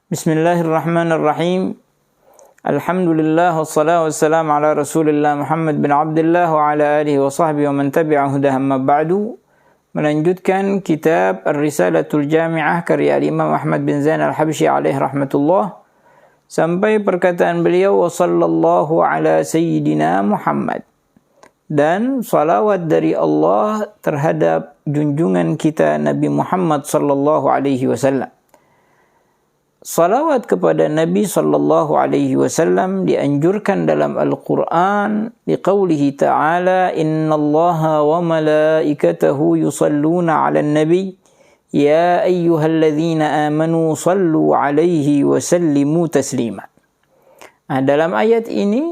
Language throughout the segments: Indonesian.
Bismillahirrahmanirrahim. Alhamdulillah wassalatu wassalamu ala Rasulillah Muhammad bin Abdullah wa ala alihi wa sahbihi wa man tabi'ahu amma ba'du. Melanjutkan kitab Ar-Risalatul Jami'ah karya Imam Ahmad bin Zain Al-Habsyi alaihi rahmatullah sampai perkataan beliau wa sallallahu ala sayyidina Muhammad. Dan salawat dari Allah terhadap junjungan kita Nabi Muhammad sallallahu alaihi wasallam. Salawat kepada Nabi sallallahu alaihi wasallam dianjurkan dalam Al-Qur'an liqaulihi ta'ala innallaha wa malaikatahu yusalluna 'alan nabi ya ayyuhalladzina amanu sallu 'alaihi wa sallimu taslima. Dalam ayat ini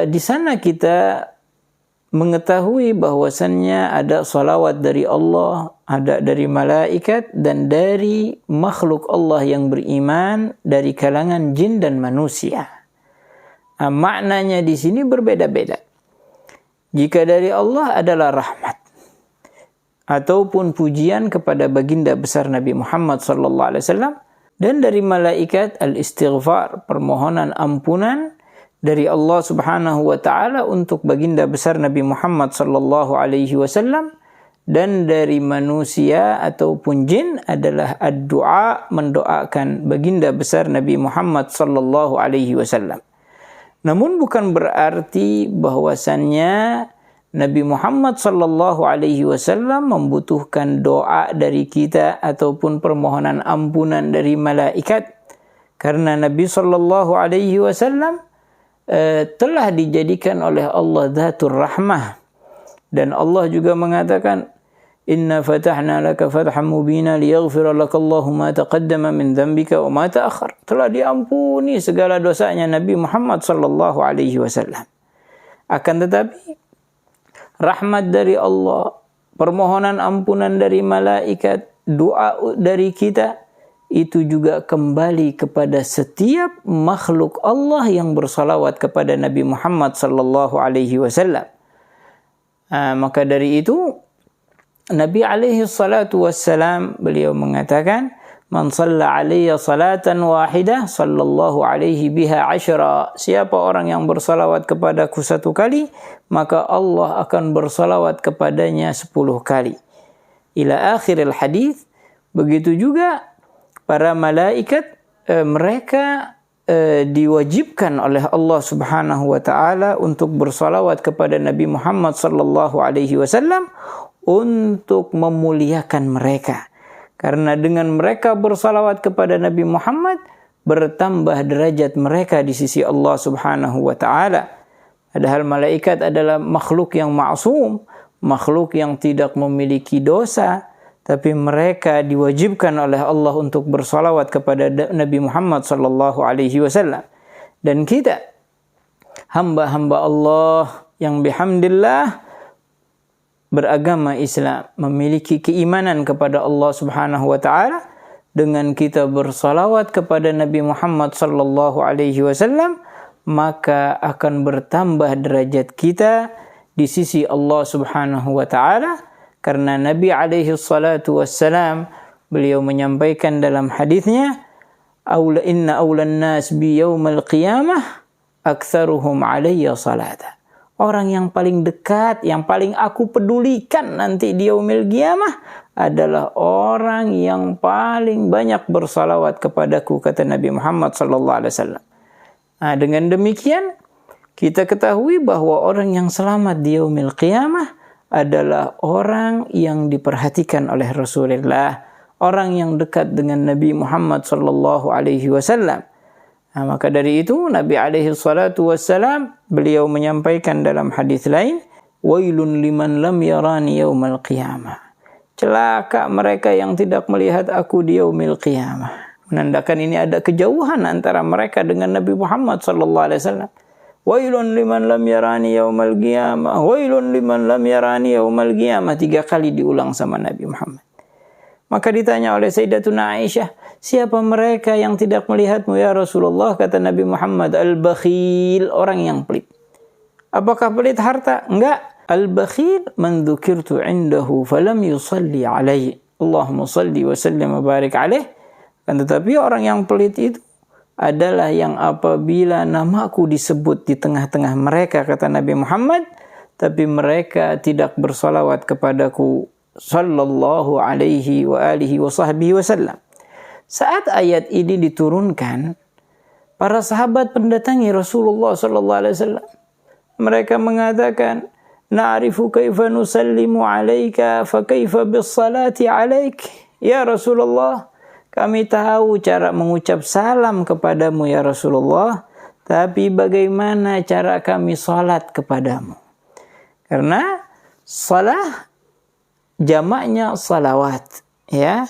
di sana kita mengetahui bahwasannya ada salawat dari Allah, ada dari malaikat dan dari makhluk Allah yang beriman dari kalangan jin dan manusia. Maknanya di sini berbeda-beda. Jika dari Allah adalah rahmat ataupun pujian kepada baginda besar Nabi Muhammad sallallahu alaihi wasallam, dan dari malaikat al-istighfar, permohonan ampunan dari Allah Subhanahu wa taala untuk baginda besar Nabi Muhammad sallallahu alaihi wasallam, dan dari manusia ataupun jin adalah ad-du'a, mendoakan baginda besar Nabi Muhammad sallallahu alaihi wasallam. Namun bukan berarti bahwasannya Nabi Muhammad sallallahu alaihi wasallam membutuhkan doa dari kita ataupun permohonan ampunan dari malaikat, karena Nabi sallallahu alaihi wasallam telah dijadikan oleh Allah Dzatur Rahmah, dan Allah juga mengatakan inna fatahna laka fathan mubina liyaghfira lakallahu ma taqaddama min dhanbika wa ma ta'akhkhar. Telah diampuni segala dosanya Nabi Muhammad sallallahu alaihi wasallam. Akan tetapi rahmat dari Allah, permohonan ampunan dari malaikat, doa dari kita, itu juga kembali kepada setiap makhluk Allah yang bersalawat kepada Nabi Muhammad sallallahu alaihi wasallam. Maka dari itu Nabi alaihi salatu wassalam beliau mengatakan, "Man shalla alayya salatan wahidah sallallahu alaihi biha 10." Siapa orang yang bersalawat kepadaku satu kali, maka Allah akan bersalawat kepadanya 10 kali. Ila akhiril hadis. Begitu juga para malaikat, mereka diwajibkan oleh Allah Subhanahu wa taala untuk bersalawat kepada Nabi Muhammad sallallahu alaihi wasallam untuk memuliakan mereka. Karena dengan mereka bersalawat kepada Nabi Muhammad, bertambah derajat mereka di sisi Allah Subhanahu wa taala. Padahal malaikat adalah makhluk yang ma'sum, makhluk yang tidak memiliki dosa, tapi mereka diwajibkan oleh Allah untuk bersalawat kepada Nabi Muhammad sallallahu alaihi wasallam. Dan kita hamba-hamba Allah yang bihamdillah beragama Islam, memiliki keimanan kepada Allah Subhanahu wa taala, dengan kita bersalawat kepada Nabi Muhammad sallallahu alaihi wasallam, maka akan bertambah derajat kita di sisi Allah Subhanahu wa taala. Karena Nabi alaihi salatu wassalam beliau menyampaikan dalam hadisnya, inna awlan nas bi yaumal qiyamah aktsaruhum alayya salata. Orang yang paling dekat, yang paling aku pedulikan nanti di yaumil qiyamah adalah orang yang paling banyak bersalawat kepadaku, kata Nabi Muhammad sallallahu alaihi wasallam. Dengan demikian kita ketahui bahwa orang yang selamat di yaumil qiyamah adalah orang yang diperhatikan oleh Rasulullah, orang yang dekat dengan Nabi Muhammad sallallahu alaihi wasallam. Maka dari itu Nabi alaihi salatu wassalam beliau menyampaikan dalam hadis lain, wailun liman lam yarani yaumal qiyamah. Celaka mereka yang tidak melihat aku di yaumil qiyamah. Menandakan ini ada kejauhan antara mereka dengan Nabi Muhammad sallallahu alaihi wasallam. Wailun liman lam yarani yaumal qiyamah, wailun liman lam yarani yaumal qiyamah, 3 kali diulang sama Nabi Muhammad. Maka ditanya oleh Sayyidatuna Aisyah, siapa mereka yang tidak melihatmu ya Rasulullah? Kata Nabi Muhammad, al-bakhil, orang yang pelit. Apakah pelit harta? Enggak. Al-bakhil man dzukirtu indahu falam yusalli alaihi. Allahumma salli wa sallim wa barik alaih. Tetapi orang yang pelit itu adalah yang apabila namaku disebut di tengah-tengah mereka, kata Nabi Muhammad, tapi mereka tidak bersalawat kepadaku sallallahu alaihi wa alihi wa sahbihi wasallam. Saat ayat ini diturunkan, para sahabat mendatangi Rasulullah sallallahu alaihi wasallam. Mereka mengatakan, "Na'rifu kaifa nusallimu 'alaika fa kaifa bis-salati 'alaik?" Ya Rasulullah, kami tahu cara mengucap salam kepadamu ya Rasulullah, tapi bagaimana cara kami salat kepadamu? Karena salah jamaknya salawat, ya.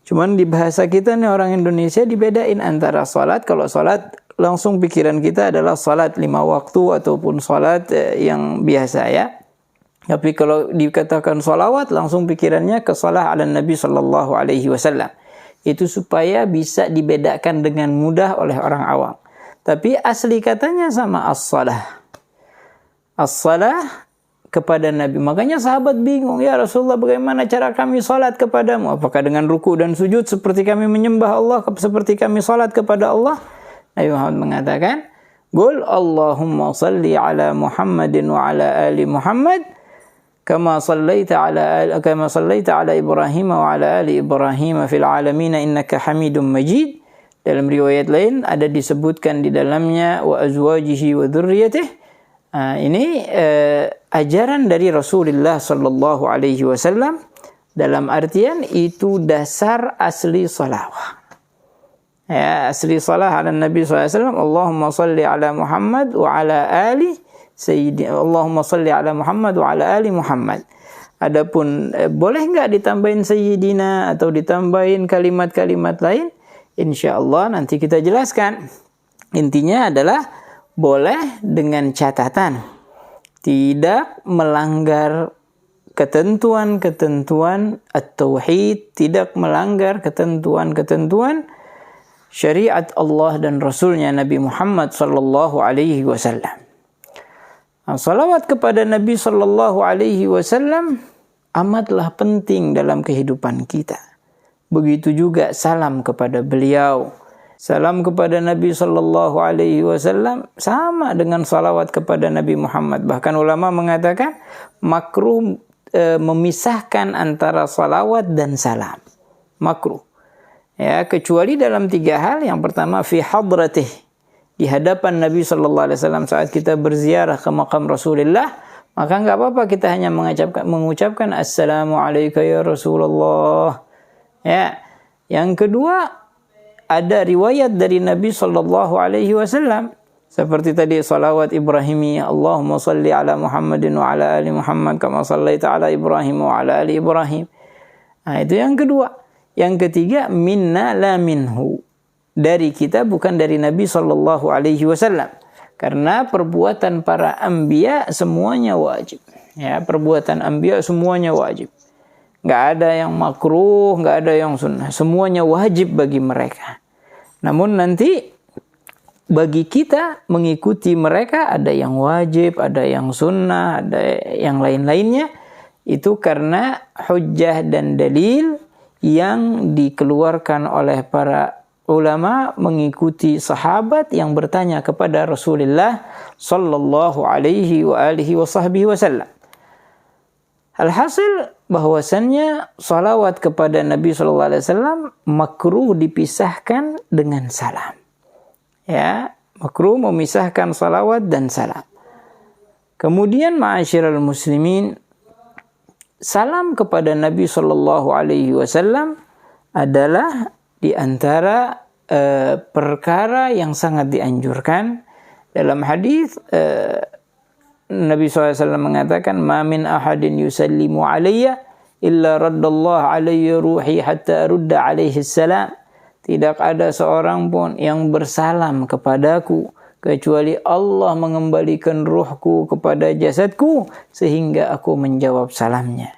Cuman di bahasa kita nih orang Indonesia dibedain antara salat. Kalau salat langsung pikiran kita adalah salat 5 waktu ataupun salat yang biasa, ya. Tapi kalau dikatakan salawat langsung pikirannya ke salah ala Nabi sallallahu alaihi wasallam. Itu supaya bisa dibedakan dengan mudah oleh orang awam. Tapi asli katanya sama as-salah. As-salah kepada Nabi. Makanya sahabat bingung, ya Rasulullah, bagaimana cara kami salat kepadamu? Apakah dengan ruku dan sujud seperti kami menyembah Allah, seperti kami salat kepada Allah? Nabi Muhammad mengatakan, "Qul Allahumma salli ala Muhammadin wa ala ali Muhammad kama sallaita ala Ibrahim wa ala ali Ibrahim fil alamin innaka Hamidum Majid." Dalam riwayat lain ada disebutkan di dalamnya wa azwajihi wa dzurriyyatihi. Ini ajaran dari Rasulullah sallallahu alaihi wasallam, dalam artian itu dasar asli salawat. Ya, asli salah ala Nabi sallallahu alaihi wasallam, Allahumma salli ala Muhammad wa ala ali Sayyidina, Allahumma salli ala Muhammad wa ala ali Muhammad. Adapun boleh enggak ditambahin Sayyidina atau ditambahin kalimat-kalimat lain? Insyaallah nanti kita jelaskan. Intinya adalah boleh dengan catatan tidak melanggar ketentuan-ketentuan at-tauhid, tidak melanggar ketentuan-ketentuan syariat Allah dan Rasulnya Nabi Muhammad sallallahu alaihi wasallam. Salawat kepada Nabi sallallahu alaihi wasallam amatlah penting dalam kehidupan kita. Begitu juga salam kepada beliau. Salam kepada Nabi sallallahu alaihi wasallam sama dengan salawat kepada Nabi Muhammad. Bahkan ulama mengatakan makruh memisahkan antara salawat dan salam. Makruh. Ya, kecuali dalam 3 hal. Yang pertama fi hadratih, di hadapan Nabi sallallahu alaihi wasallam saat kita berziarah ke makam Rasulullah, maka enggak apa-apa kita hanya mengucapkan assalamu alayka ya Rasulullah. Ya. Yang kedua, ada riwayat dari Nabi sallallahu alaihi wasallam seperti tadi salawat Ibrahimi, Allahumma salli ala Muhammadin wa ala ali Muhammad kama sallaita ala Ibrahim wa ala ali Ibrahim. Itu yang kedua. Yang ketiga, minna la minhu, dari kita bukan dari Nabi sallallahu alaihi wasallam. Karena perbuatan para anbiya semuanya wajib. Ya, perbuatan anbiya semuanya wajib. Enggak ada yang makruh, enggak ada yang sunnah. Semuanya wajib bagi mereka. Namun nanti bagi kita mengikuti mereka ada yang wajib, ada yang sunnah, ada yang lain-lainnya. Itu karena hujjah dan dalil yang dikeluarkan oleh para ulama mengikuti sahabat yang bertanya kepada Rasulullah sallallahu alaihi wa alihi wa sahbihi wasallam. Alhasil bahwasannya salawat kepada Nabi sallallahu alaihi wasallam makruh dipisahkan dengan salam. Ya, makruh memisahkan salawat dan salam. Kemudian ma'asyiral muslimin, salam kepada Nabi sallallahu alaihi wasallam adalah di antara perkara yang sangat dianjurkan. Dalam hadis Nabi SAW mengatakan, "Ma min ahadin yusallimu alayya illa raddallahu alayya ruhi hatta arudda alaihi salam." Tidak ada seorang pun yang bersalam kepadaku kecuali Allah mengembalikan ruhku kepada jasadku sehingga aku menjawab salamnya.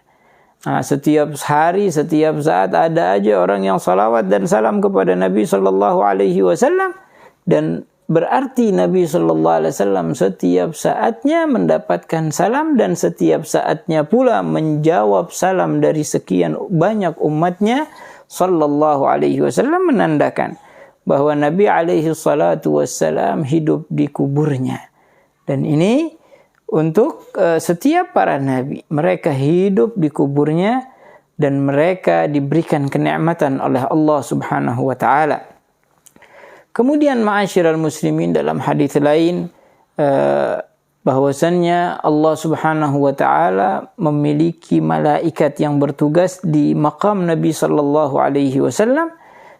Setiap hari, setiap saat ada aja orang yang salawat dan salam kepada Nabi sallallahu alaihi wasallam, dan berarti Nabi sallallahu alaihi wasallam setiap saatnya mendapatkan salam dan setiap saatnya pula menjawab salam dari sekian banyak umatnya sallallahu alaihi wasallam menandakan bahwa Nabi alaihi salatu wassalam hidup di kuburnya. Dan ini untuk setiap para nabi, mereka hidup di kuburnya dan mereka diberikan kenikmatan oleh Allah Subhanahu wa taala. Kemudian ma'asyiral muslimin, dalam hadis lain bahwasannya Allah Subhanahu wa taala memiliki malaikat yang bertugas di maqam Nabi sallallahu alaihi wasallam.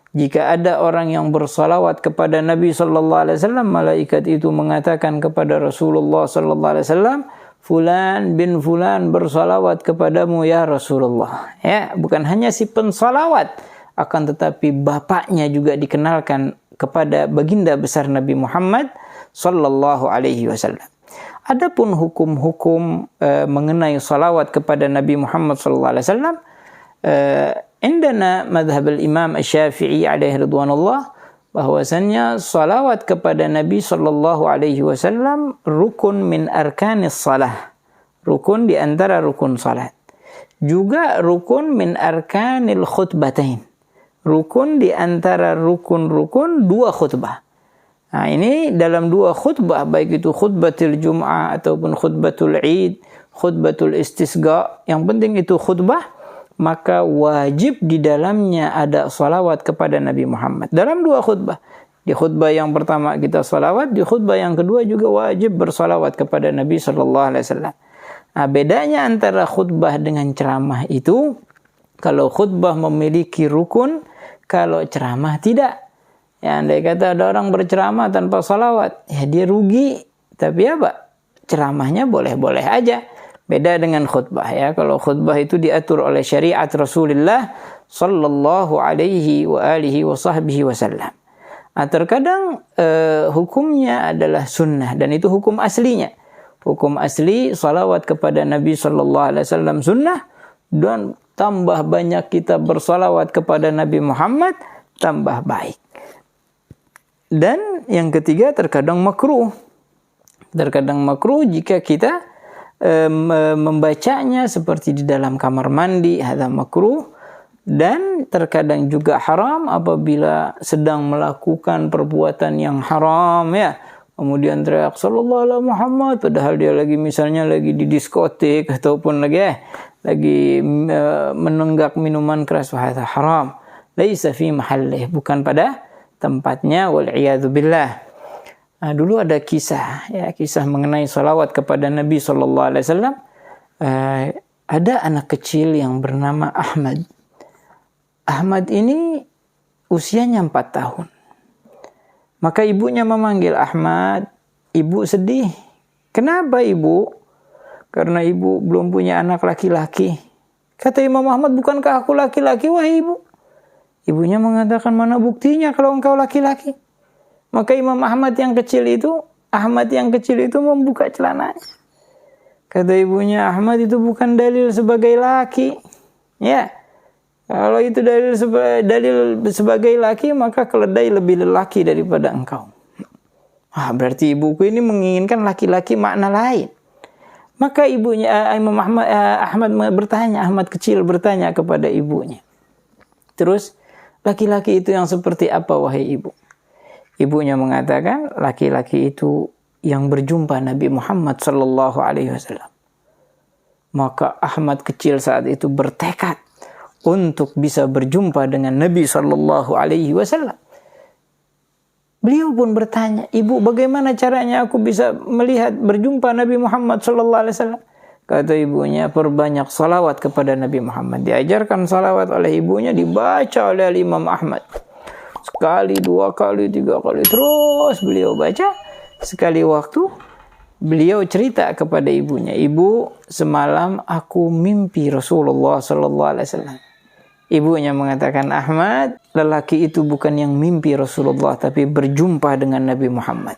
Jika ada orang yang bersalawat kepada Nabi sallallahu alaihi wasallam, malaikat itu mengatakan kepada Rasulullah sallallahu alaihi wasallam, fulan bin fulan bersalawat kepadamu ya Rasulullah. Ya, bukan hanya si pensalawat, akan tetapi bapaknya juga dikenalkan kepada baginda besar Nabi Muhammad sallallahu alaihi wasallam. Adapun hukum-hukum mengenai salawat kepada Nabi Muhammad sallallahu alaihi wasallam, indana madhab al-Imam Asy-Syafi'i alaihi ridwanullah, bahwasannya salawat kepada Nabi sallallahu alaihi wasallam rukun min arkanis salah. Rukun di antara rukun salat. Juga rukun min arkanil khutbatain. Rukun di antara rukun-rukun dua khutbah. Nah, ini dalam dua khutbah, baik itu khutbatul Jum'ah ataupun khutbatul Id, khutbatul Istisqa, yang penting itu khutbah, maka wajib di dalamnya ada salawat kepada Nabi Muhammad. Dalam dua khutbah. Di khutbah yang pertama kita salawat, di khutbah yang kedua juga wajib bersalawat kepada Nabi sallallahu alaihi wasallam. Nah, bedanya antara khutbah dengan ceramah itu, kalau khutbah memiliki rukun, kalau ceramah tidak. Ya, andai kata ada orang berceramah tanpa salawat, ya dia rugi. Tapi apa? Ceramahnya boleh-boleh aja. Beda dengan khutbah, ya. Kalau khutbah itu diatur oleh syariat Rasulullah sallallahu alaihi wa alihi wa sahbihi wasallam. Nah, terkadang hukumnya adalah sunnah, dan itu hukum aslinya. Hukum asli salawat kepada Nabi sallallahu alaihi wasallam sunnah, dan tambah banyak kita bersalawat kepada Nabi Muhammad, tambah baik. Dan yang ketiga, terkadang makruh. Terkadang makruh jika kita membacanya seperti di dalam kamar mandi, hadza makruh. Dan terkadang juga haram apabila sedang melakukan perbuatan yang haram, ya. Kemudian teriak sallallahu alaihi Muhammad, padahal dia lagi misalnya lagi di diskotik ataupun lagi menenggak minuman keras, hadza haram. Laisa fi mahallih, bukan pada tempatnya, wal iyadzu billah. Nah, dulu ada kisah mengenai salawat kepada Nabi sallallahu alaihi wasallam. Ada anak kecil yang bernama Ahmad. Ahmad ini usianya 4 tahun. Maka ibunya memanggil Ahmad. Ibu sedih. Kenapa ibu? Karena ibu belum punya anak laki-laki. Kata Imam Ahmad, bukankah aku laki-laki, wahai ibu? Ibunya mengatakan, mana buktinya kalau engkau laki-laki? Maka Imam Ahmad yang kecil itu membuka celananya. Kata ibunya, Ahmad itu bukan dalil sebagai laki. Ya, kalau itu dalil sebagai laki, maka keledai lebih lelaki daripada engkau. Berarti ibuku ini menginginkan laki-laki makna lain. Maka ibunya Ahmad kecil bertanya kepada ibunya. Terus, laki-laki itu yang seperti apa, wahai ibu? Ibunya mengatakan, laki-laki itu yang berjumpa Nabi Muhammad sallallahu alaihi wasallam. Maka Ahmad kecil saat itu bertekad untuk bisa berjumpa dengan Nabi sallallahu alaihi wasallam. Beliau pun bertanya, ibu, bagaimana caranya aku bisa melihat berjumpa Nabi Muhammad sallallahu alaihi wasallam? Kata ibunya, perbanyak salawat kepada Nabi Muhammad. Diajarkan salawat oleh ibunya, dibaca oleh Imam Ahmad. Sekali, 2 kali, 3 kali, terus beliau baca. Sekali waktu beliau cerita kepada ibunya, ibu, semalam aku mimpi Rasulullah sallallahu alaihi wasallam. Ibunya mengatakan, Ahmad, lelaki itu bukan yang mimpi Rasulullah, tapi berjumpa dengan Nabi Muhammad.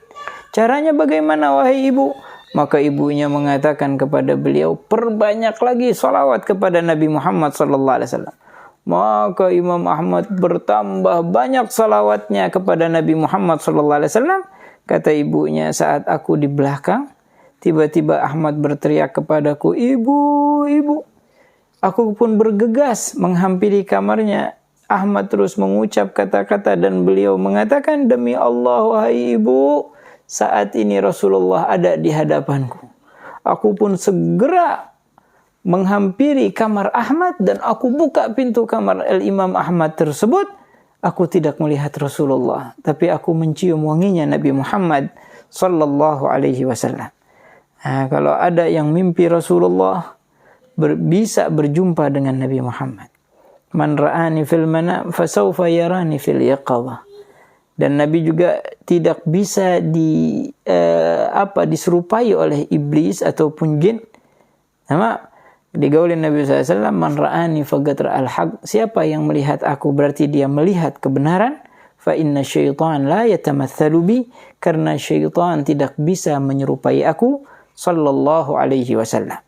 Caranya bagaimana, wahai ibu? Maka ibunya mengatakan kepada beliau, perbanyak lagi salawat kepada Nabi Muhammad sallallahu alaihi wasallam. Maka Imam Ahmad bertambah banyak salawatnya kepada Nabi Muhammad sallallahu alaihi wasallam. Kata ibunya, saat aku di belakang, tiba-tiba Ahmad berteriak kepadaku, ibu, ibu. Aku pun bergegas menghampiri kamarnya Ahmad terus mengucap kata-kata dan beliau mengatakan, demi Allah wahai ibu, saat ini Rasulullah ada di hadapanku. Aku pun segera menghampiri kamar Ahmad dan aku buka pintu kamar Imam Ahmad tersebut. Aku tidak melihat Rasulullah, tapi aku mencium wanginya Nabi Muhammad sallallahu alaihi wasallam. Nah, kalau ada yang mimpi Rasulullah bisa berjumpa dengan Nabi Muhammad. Man ra'ani fil manam fasawfa yarani fil yaqadhah. Dan Nabi juga tidak bisa diserupai oleh iblis ataupun jin. Sama digaulin Nabi SAW, man ra'ani faqad ra'al haq. Siapa yang melihat aku berarti dia melihat kebenaran. Fa inna syaitan la yatamathalu bi, karena syaitan tidak bisa menyerupai aku sallallahu alaihi wasallam.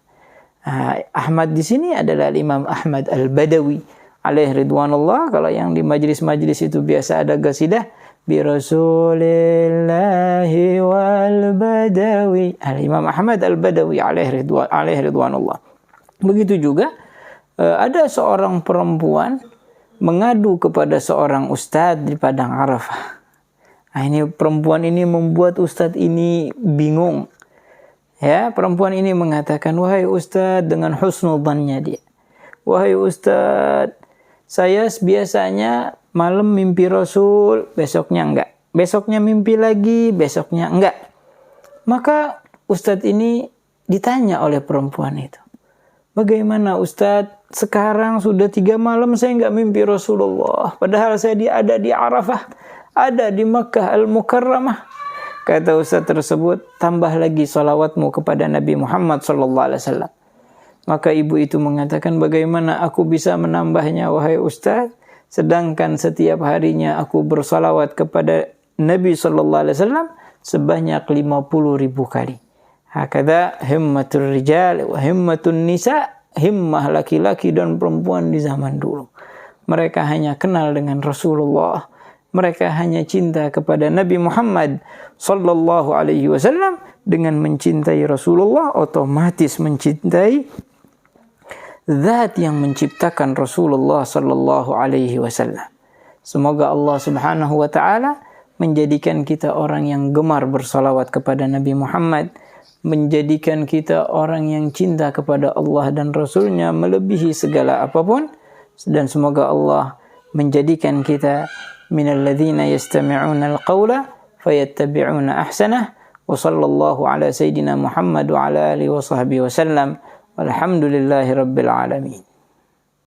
Ahmad di sini adalah Imam Ahmad Al-Badawi alaihi ridwanullah. Kalau yang di majlis-majlis itu biasa ada qasidah bi Rasulillahi wal Badawi. Imam Ahmad Al-Badawi alaihi ridwanullah. Begitu juga ada seorang perempuan mengadu kepada seorang ustadz di padang Arafah. Ini perempuan ini membuat ustadz ini bingung. Ya, perempuan ini mengatakan, wahai ustadz, dengan husnudzannya dia. Wahai ustadz, saya biasanya malam mimpi Rasul, besoknya enggak. Besoknya mimpi lagi, besoknya enggak. Maka ustadz ini ditanya oleh perempuan itu. Bagaimana Ustadz, sekarang sudah 3 malam saya enggak mimpi Rasulullah. Padahal saya ada di Arafah, ada di Makkah Al-Mukarramah. Kata Ustadz tersebut, tambah lagi salawatmu kepada Nabi Muhammad SAW. Maka ibu itu mengatakan, bagaimana aku bisa menambahnya wahai Ustadz, sedangkan setiap harinya aku bersalawat kepada Nabi SAW sebanyak 50.000 kali. Hakada himmatul rijal wa himmatun nisa, himmah laki-laki dan perempuan di zaman dulu. Mereka hanya kenal dengan Rasulullah. Mereka hanya cinta kepada Nabi Muhammad sallallahu alaihi wasallam. Dengan mencintai Rasulullah, otomatis mencintai zat yang menciptakan Rasulullah sallallahu alaihi wasallam. Semoga Allah Subhanahu wa taala menjadikan kita orang yang gemar bersalawat kepada Nabi Muhammad, menjadikan kita orang yang cinta kepada Allah dan Rasulnya melebihi segala apapun, dan semoga Allah menjadikan kita minal ladzina yastami'una al-qawla fayattabi'una ahsanah. Wa sallallahu ala sayyidina Muhammad wa ala alihi wa sahbihi wa sallam. Walhamdulillahi rabbil alamin.